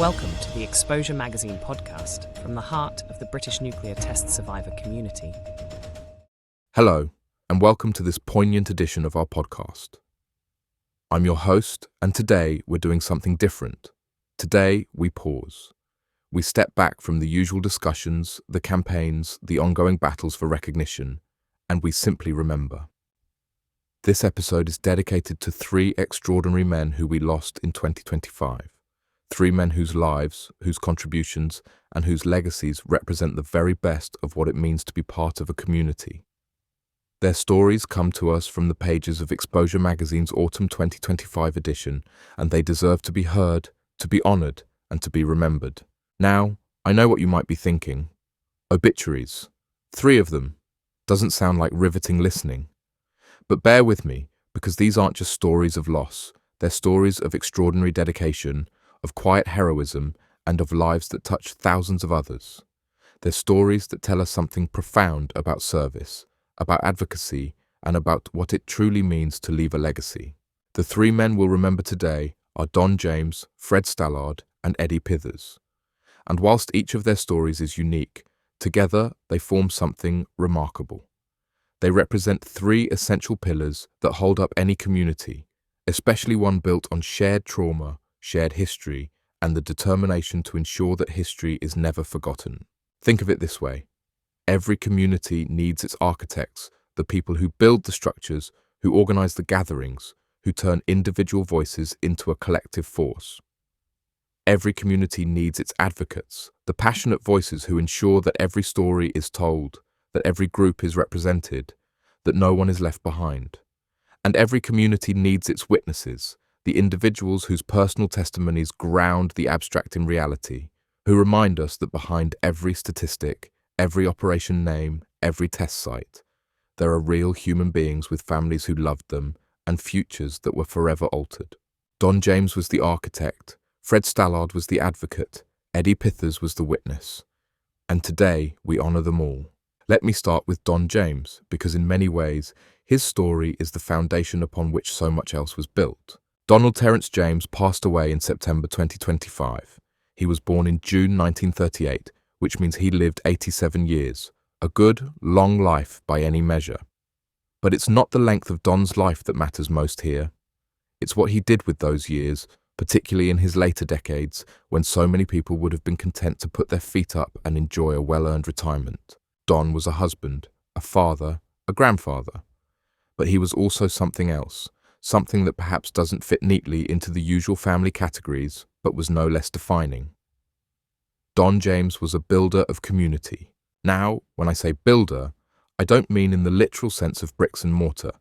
Welcome to the Exposure Magazine podcast from the heart of the British nuclear test survivor community. Hello, and welcome to this poignant edition of our podcast. I'm your host, and today we're doing something different. Today, we pause. We step back from the usual discussions, the campaigns, the ongoing battles for recognition, and we simply remember. This episode is dedicated to three extraordinary men who we lost in 2025. Three men whose lives, whose contributions, and whose legacies represent the very best of what it means to be part of a community. Their stories come to us from the pages of Exposure Magazine's Autumn 2025 edition, and they deserve to be heard, to be honoured, and to be remembered. Now, I know what you might be thinking. Obituaries. 3 of them. Doesn't sound like riveting listening. But bear with me, because these aren't just stories of loss. They're stories of extraordinary dedication, of quiet heroism, and of lives that touch thousands of others. They're stories that tell us something profound about service, about advocacy, and about what it truly means to leave a legacy. The 3 men we'll remember today are Don James, Fred Stallard, and Eddie Pithers. And whilst each of their stories is unique, together they form something remarkable. They represent 3 essential pillars that hold up any community, especially one built on shared trauma, shared history, and the determination to ensure that history is never forgotten. Think of it this way. Every community needs its architects, the people who build the structures, who organize the gatherings, who turn individual voices into a collective force. Every community needs its advocates, the passionate voices who ensure that every story is told, that every group is represented, that no one is left behind. And every community needs its witnesses, the individuals whose personal testimonies ground the abstract in reality, who remind us that behind every statistic, every operation name, every test site, there are real human beings with families who loved them and futures that were forever altered. Don James was the architect, Fred Stallard was the advocate, Eddie Pithers was the witness. And today we honour them all. Let me start with Don James, because in many ways, his story is the foundation upon which so much else was built. Donald Terence James passed away in September 2025. He was born in June 1938, which means he lived 87 years, a good, long life by any measure. But it's not the length of Don's life that matters most here. It's what he did with those years, particularly in his later decades, when so many people would have been content to put their feet up and enjoy a well-earned retirement. Don was a husband, a father, a grandfather. But he was also something else. Something that perhaps doesn't fit neatly into the usual family categories, but was no less defining. Don James was a builder of community. Now, when I say builder, I don't mean in the literal sense of bricks and mortar,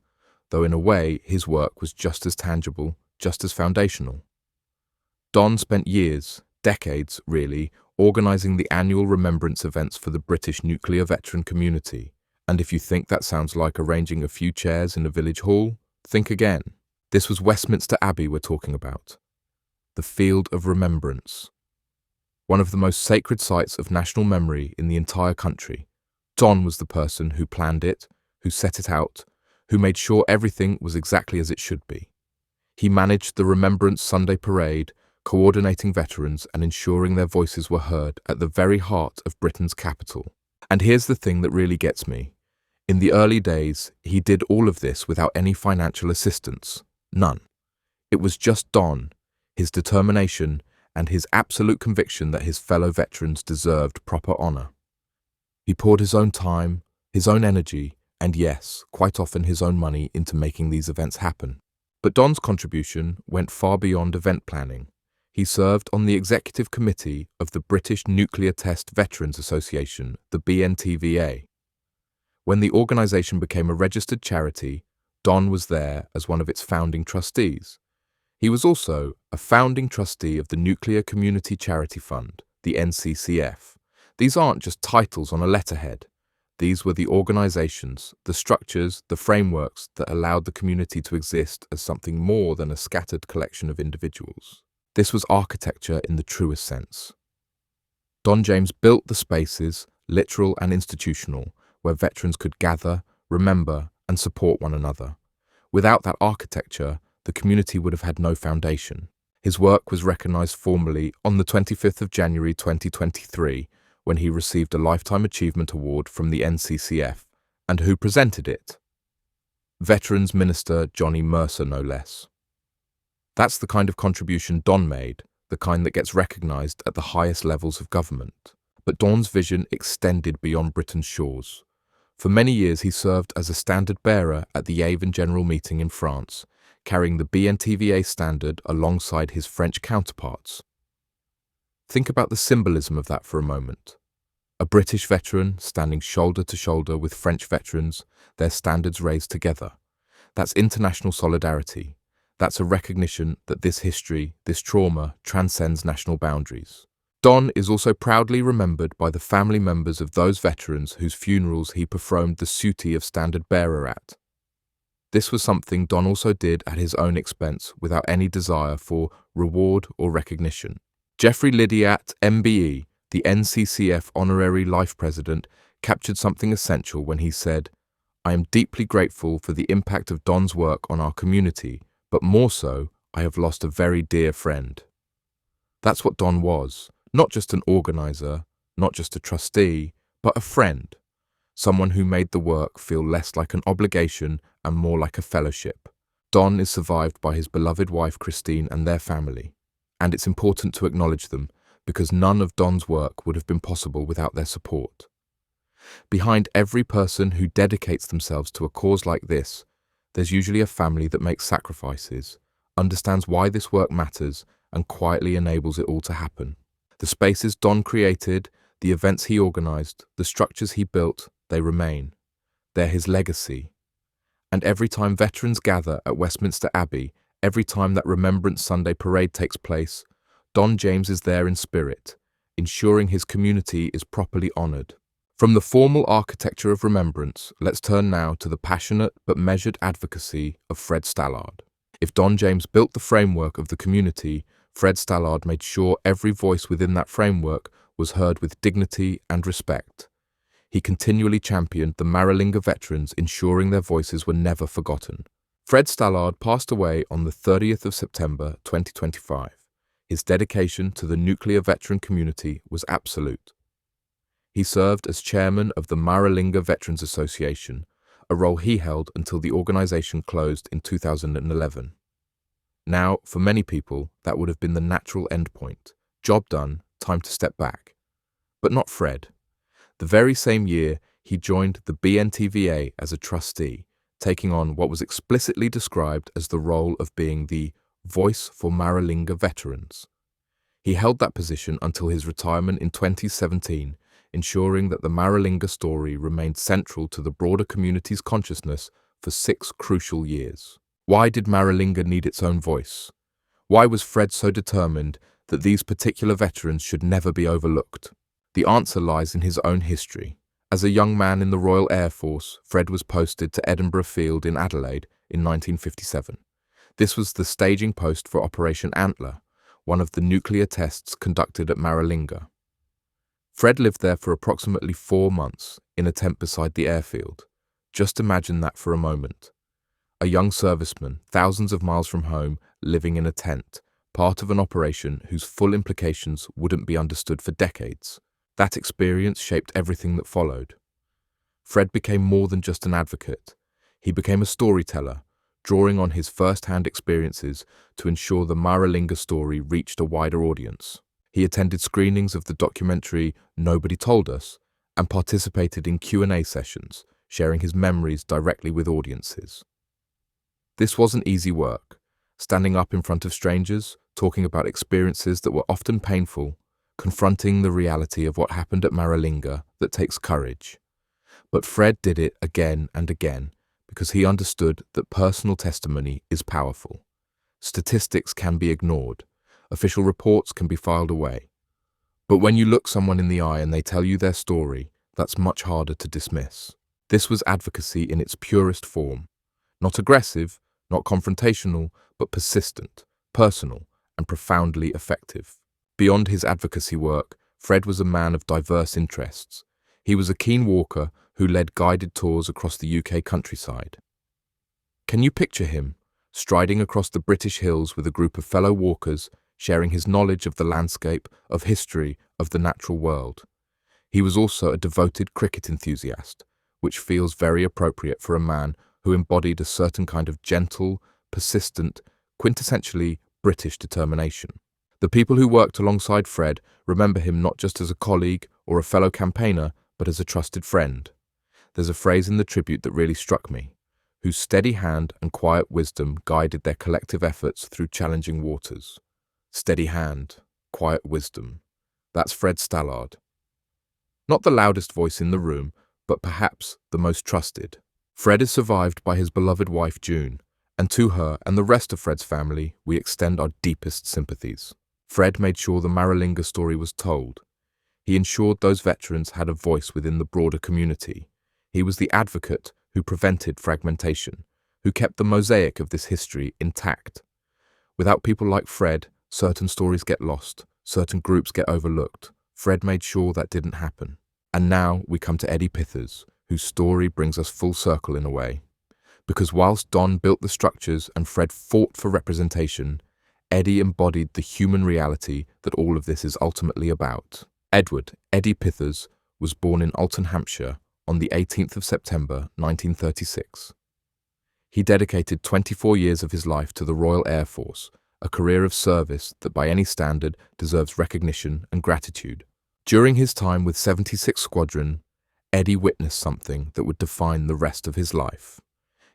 though in a way his work was just as tangible, just as foundational. Don spent years, decades really, organising the annual Remembrance events for the British nuclear veteran community. And if you think that sounds like arranging a few chairs in a village hall, think again. This was Westminster Abbey we're talking about. The Field of Remembrance. One of the most sacred sites of national memory in the entire country. Don was the person who planned it, who set it out, who made sure everything was exactly as it should be. He managed the Remembrance Sunday Parade, coordinating veterans and ensuring their voices were heard at the very heart of Britain's capital. And here's the thing that really gets me. In the early days, he did all of this without any financial assistance. None. It was just Don, his determination, and his absolute conviction that his fellow veterans deserved proper honour. He poured his own time, his own energy, and yes, quite often his own money into making these events happen. But Don's contribution went far beyond event planning. He served on the executive committee of the British Nuclear Test Veterans Association, the BNTVA. When the organisation became a registered charity, Don was there as one of its founding trustees. He was also a founding trustee of the Nuclear Community Charity Fund, the NCCF. These aren't just titles on a letterhead. These were the organisations, the structures, the frameworks that allowed the community to exist as something more than a scattered collection of individuals. This was architecture in the truest sense. Don James built the spaces, literal and institutional, where veterans could gather, remember, and support one another. Without that architecture, the community would have had no foundation. His work was recognised formally on the 25th of January 2023 when he received a Lifetime Achievement Award from the NCCF. And who presented it? Veterans Minister Johnny Mercer, no less. That's the kind of contribution Don made, the kind that gets recognised at the highest levels of government. But Don's vision extended beyond Britain's shores. For many years he served as a standard bearer at the Avon General Meeting in France, carrying the BNTVA standard alongside his French counterparts. Think about the symbolism of that for a moment. A British veteran standing shoulder to shoulder with French veterans, their standards raised together. That's international solidarity. That's a recognition that this history, this trauma, transcends national boundaries. Don is also proudly remembered by the family members of those veterans whose funerals he performed the duty of standard bearer at. This was something Don also did at his own expense without any desire for reward or recognition. Jeffrey Lydiat, MBE, the NCCF Honorary Life President, captured something essential when he said, "I am deeply grateful for the impact of Don's work on our community, but more so, I have lost a very dear friend." That's what Don was, not just an organizer, not just a trustee, but a friend, someone who made the work feel less like an obligation and more like a fellowship. Don is survived by his beloved wife Christine and their family, and it's important to acknowledge them because none of Don's work would have been possible without their support. Behind every person who dedicates themselves to a cause like this, there's usually a family that makes sacrifices, understands why this work matters, and quietly enables it all to happen. The spaces Don created, the events he organized, the structures he built, they remain. They're his legacy. And every time veterans gather at Westminster Abbey, every time that Remembrance Sunday parade takes place, Don James is there in spirit, ensuring his community is properly honoured. From the formal architecture of remembrance, let's turn now to the passionate but measured advocacy of Fred Stallard. If Don James built the framework of the community, Fred Stallard made sure every voice within that framework was heard with dignity and respect. He continually championed the Maralinga veterans, ensuring their voices were never forgotten. Fred Stallard passed away on the 30th of September 2025. His dedication to the nuclear veteran community was absolute. He served as chairman of the Maralinga Veterans Association, a role he held until the organization closed in 2011. Now, for many people, that would have been the natural endpoint. Job done, time to step back. But not Fred. The very same year, he joined the BNTVA as a trustee, taking on what was explicitly described as the role of being the voice for Maralinga veterans. He held that position until his retirement in 2017, ensuring that the Maralinga story remained central to the broader community's consciousness for 6 crucial years. Why did Maralinga need its own voice? Why was Fred so determined that these particular veterans should never be overlooked? The answer lies in his own history. As a young man in the Royal Air Force, Fred was posted to Edinburgh Field in Adelaide in 1957. This was the staging post for Operation Antler, one of the nuclear tests conducted at Maralinga. Fred lived there for approximately 4 months in a tent beside the airfield. Just imagine that for a moment. A young serviceman, thousands of miles from home, living in a tent, part of an operation whose full implications wouldn't be understood for decades. That experience shaped everything that followed. Fred became more than just an advocate. He became a storyteller, drawing on his first-hand experiences to ensure the Maralinga story reached a wider audience. He attended screenings of the documentary Nobody Told Us and participated in Q&A sessions, sharing his memories directly with audiences. This wasn't easy work, standing up in front of strangers, talking about experiences that were often painful, confronting the reality of what happened at Maralinga that takes courage. But Fred did it again and again because he understood that personal testimony is powerful. Statistics can be ignored. Official reports can be filed away. But when you look someone in the eye and they tell you their story, that's much harder to dismiss. This was advocacy in its purest form. Not aggressive, not confrontational, but persistent, personal, and profoundly effective. Beyond his advocacy work, Fred was a man of diverse interests. He was a keen walker who led guided tours across the UK countryside. Can you picture him, striding across the British hills with a group of fellow walkers, sharing his knowledge of the landscape, of history, of the natural world. He was also a devoted cricket enthusiast, which feels very appropriate for a man who embodied a certain kind of gentle, persistent, quintessentially British determination. The people who worked alongside Fred remember him not just as a colleague or a fellow campaigner, but as a trusted friend. There's a phrase in the tribute that really struck me, whose steady hand and quiet wisdom guided their collective efforts through challenging waters. Steady hand, quiet wisdom. That's Fred Stallard. Not the loudest voice in the room, but perhaps the most trusted. Fred is survived by his beloved wife June, and to her and the rest of Fred's family, we extend our deepest sympathies. Fred made sure the Maralinga story was told. He ensured those veterans had a voice within the broader community. He was the advocate who prevented fragmentation, who kept the mosaic of this history intact. Without people like Fred, certain stories get lost, certain groups get overlooked. Fred made sure that didn't happen. And now we come to Eddie Pithers, whose story brings us full circle in a way. Because whilst Don built the structures and Fred fought for representation, Eddie embodied the human reality that all of this is ultimately about. Edward Eddie Pithers was born in Alton, Hampshire on the 18th of September 1936. He dedicated 24 years of his life to the Royal Air Force, a career of service that by any standard deserves recognition and gratitude. During his time with 76 Squadron, Eddie witnessed something that would define the rest of his life.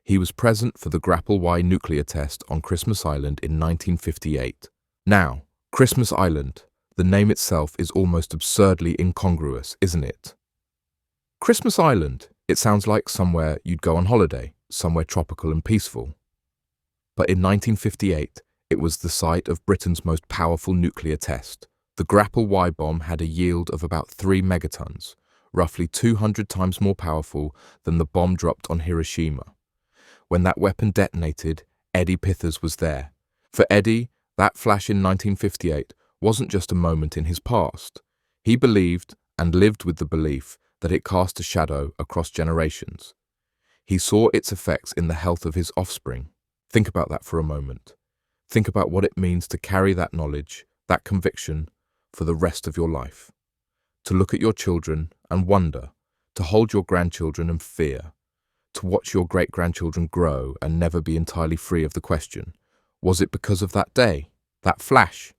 He was present for the Grapple Y nuclear test on Christmas Island in 1958. Now, Christmas Island, the name itself is almost absurdly incongruous, isn't it? Christmas Island, it sounds like somewhere you'd go on holiday, somewhere tropical and peaceful. But in 1958, it was the site of Britain's most powerful nuclear test. The Grapple Y bomb had a yield of about 3 megatons, roughly 200 times more powerful than the bomb dropped on Hiroshima. When that weapon detonated, Eddie Pithers was there. For Eddie, that flash in 1958 wasn't just a moment in his past. He believed and lived with the belief that it cast a shadow across generations. He saw its effects in the health of his offspring. Think about that for a moment. Think about what it means to carry that knowledge, that conviction, for the rest of your life. To look at your children and wonder, to hold your grandchildren and fear, to watch your great-grandchildren grow and never be entirely free of the question, was it because of that day, that flash,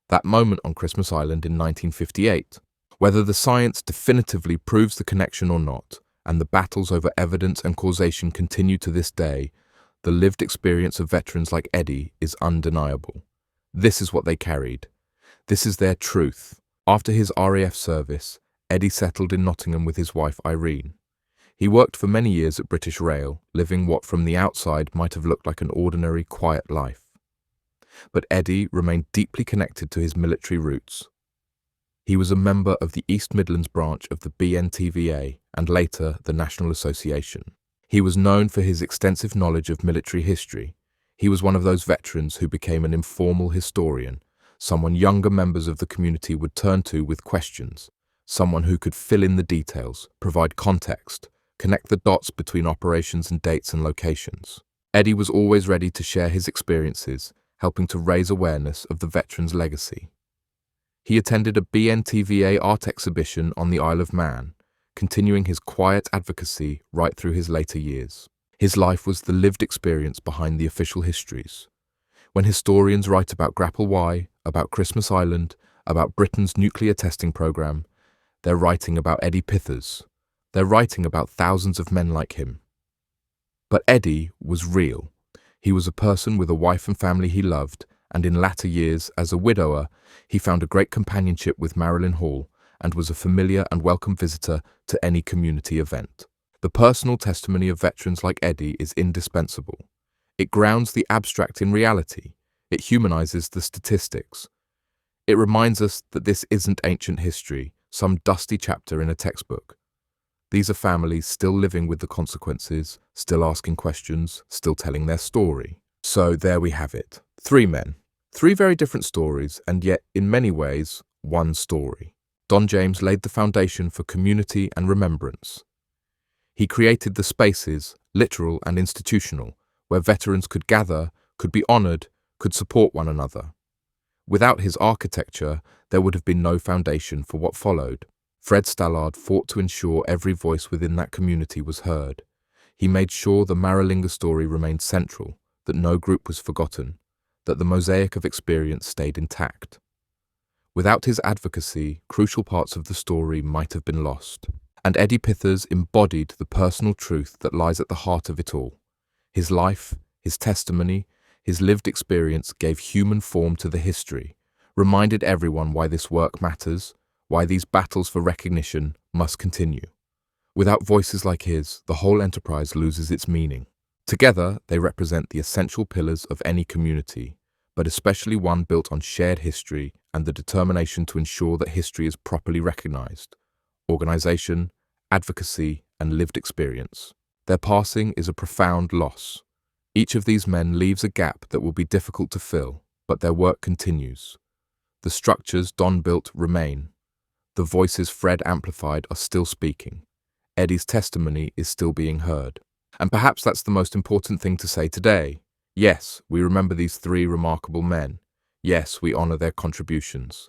that moment on Christmas Island in 1958? Whether the science definitively proves the connection or not, and the battles over evidence and causation continue to this day, the lived experience of veterans like Eddie is undeniable. This is what they carried. This is their truth. After his RAF service, Eddie settled in Nottingham with his wife Irene. He worked for many years at British Rail, living what from the outside might have looked like an ordinary, quiet life. But Eddie remained deeply connected to his military roots. He was a member of the East Midlands branch of the BNTVA and later the National Association. He was known for his extensive knowledge of military history. He was one of those veterans who became an informal historian, someone younger members of the community would turn to with questions, someone who could fill in the details, provide context, connect the dots between operations and dates and locations. Eddie was always ready to share his experiences, helping to raise awareness of the veteran's legacy. He attended a BNTVA art exhibition on the Isle of Man, continuing his quiet advocacy right through his later years. His life was the lived experience behind the official histories. When historians write about Grapple Y, about Christmas Island, about Britain's nuclear testing program, they're writing about Eddie Pithers. They're writing about thousands of men like him. But Eddie was real. He was a person with a wife and family he loved, and in latter years, as a widower, he found a great companionship with Marilyn Hall and was a familiar and welcome visitor to any community event. The personal testimony of veterans like Eddie is indispensable. It grounds the abstract in reality. It humanizes the statistics. It reminds us that this isn't ancient history, some dusty chapter in a textbook. These are families still living with the consequences, still asking questions, still telling their story. So there we have it. 3 men. 3 very different stories, and yet, in many ways, one story. Don James laid the foundation for community and remembrance. He created the spaces, literal and institutional, where veterans could gather, could be honoured, could support one another. Without his architecture, there would have been no foundation for what followed. Fred Stallard fought to ensure every voice within that community was heard. He made sure the Maralinga story remained central, that no group was forgotten, that the mosaic of experience stayed intact. Without his advocacy, crucial parts of the story might have been lost. And Eddie Pithers embodied the personal truth that lies at the heart of it all. His life, his testimony, his lived experience gave human form to the history, reminded everyone why this work matters, why these battles for recognition must continue. Without voices like his, the whole enterprise loses its meaning. Together, they represent the essential pillars of any community, but especially one built on shared history and the determination to ensure that history is properly recognized. Organization, advocacy, and lived experience. Their passing is a profound loss. Each of these men leaves a gap that will be difficult to fill, but their work continues. The structures Don built remain. The voices Fred amplified are still speaking. Eddie's testimony is still being heard. And perhaps that's the most important thing to say today. Yes, we remember these three remarkable men. Yes, we honor their contributions.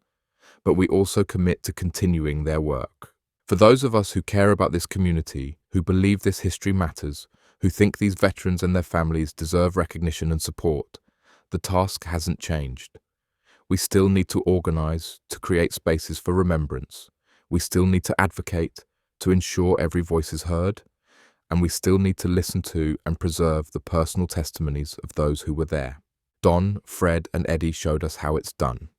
But we also commit to continuing their work. For those of us who care about this community, who believe this history matters, who think these veterans and their families deserve recognition and support, the task hasn't changed. We still need to organize, to create spaces for remembrance. We still need to advocate, to ensure every voice is heard. And we still need to listen to and preserve the personal testimonies of those who were there. Don, Fred, and Eddie showed us how it's done.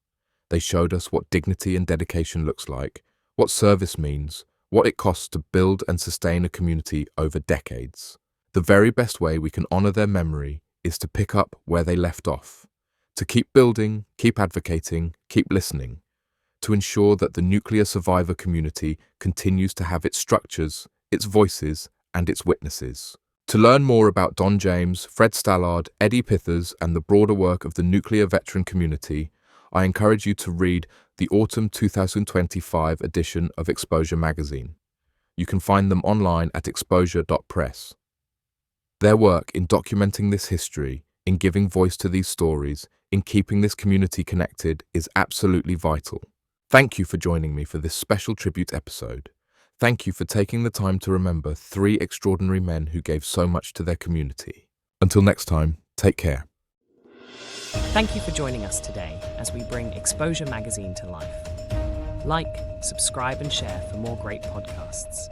They showed us what dignity and dedication looks like, what service means, what it costs to build and sustain a community over decades. The very best way we can honor their memory is to pick up where they left off, to keep building, keep advocating, keep listening, to ensure that the nuclear survivor community continues to have its structures, its voices, and its witnesses. To learn more about Don James, Fred Stallard, Eddie Pithers, and the broader work of the nuclear veteran community, I encourage you to read the Autumn 2025 edition of Exposure magazine. You can find them online at exposure.press. Their work in documenting this history, in giving voice to these stories, in keeping this community connected is absolutely vital. Thank you for joining me for this special tribute episode. Thank you for taking the time to remember three extraordinary men who gave so much to their community. Until next time, take care. Thank you for joining us today as we bring Exposure magazine to life. Like, subscribe, and share for more great podcasts.